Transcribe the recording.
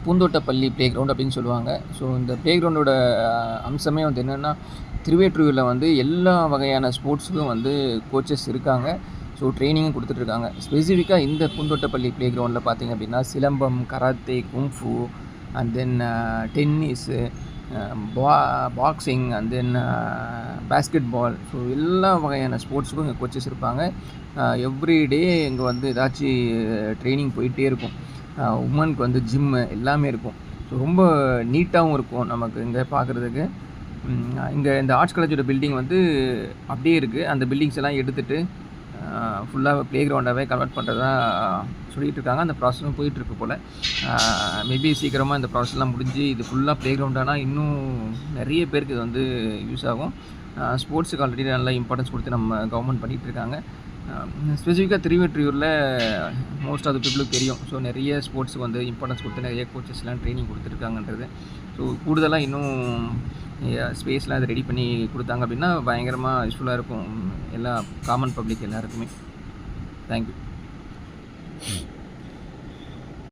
பூந்தோட்டப்பள்ளி play ground அப்படின்னு சொல்லுவாங்க. So இந்த ப்ளே கிரவுண்டோட அம்சமே வந்து என்னென்னா, திருவேற்றூரில் வந்து எல்லா வகையான ஸ்போர்ட்ஸுக்கும் வந்து கோச்சஸ் இருக்காங்க. ஸோ ட்ரெயினிங்கும் கொடுத்துட்ருக்காங்க. ஸ்பெசிஃபிக்காக இந்த பூந்தோட்டப்பள்ளி ப்ளே கிரவுண்டில் பார்த்திங்க அப்படின்னா, silambam, karate, kung fu and then tennis, boxing and then basketball. So எல்லா வகையான ஸ்போர்ட்ஸுக்கும் இங்கே கோச்சஸ் இருப்பாங்க. எவ்ரி டே இங்கே வந்து ஏதாச்சும் ட்ரைனிங் போயிட்டே இருக்கும். உமனுக்கு வந்து ஜிம்மு எல்லாமே இருக்கும். ஸோ ரொம்ப நீட்டாகவும் இருக்கும் நமக்கு இங்கே பார்க்குறதுக்கு. இங்கே இந்த ஆர்ட்ஸ் காலேஜோட பில்டிங் வந்து அப்படியே இருக்குது. அந்த பில்டிங்ஸ் எல்லாம் எடுத்துகிட்டு ஃபுல்லாக ப்ளே கிரவுண்டாகவே கன்வெர்ட் பண்ணுறதா சொல்லிகிட்டு இருக்காங்க. அந்த ப்ராசஸும் போயிட்டுருக்கு போல். மேபி சீக்கிரமாக இந்த ப்ராசஸ்லாம் முடிஞ்சு இது ஃபுல்லாக ப்ளே கிரவுண்டானா இன்னும் நிறைய பேருக்கு இது வந்து யூஸ் ஆகும். ஸ்போர்ட்ஸுக்கு ஆல்ரெடி நல்லா இம்பார்ட்டன்ஸ் கொடுத்து நம்ம கவர்மெண்ட் பண்ணிகிட்ருக்காங்க. ஸ்பெசிஃபிக்காக திருவெற்றியூரில் மோஸ்ட் ஆஃப் த பீப்புளுக்கு தெரியும். ஸோ நிறைய ஸ்போர்ட்ஸுக்கு வந்து இம்பார்ட்டன்ஸ் கொடுத்து நிறைய கோச்சஸ்லாம் ட்ரைனிங் கொடுத்துருக்காங்கன்றது. ஸோ கூடுதலாக இன்னும் ஸ்பேஸ்லாம் அதை ரெடி பண்ணி கொடுத்தாங்க அப்படின்னா பயங்கரமாக யூஸ்ஃபுல்லாக இருக்கும் எல்லா காமன் பப்ளிக் எல்லாருக்குமே. தேங்க்யூ.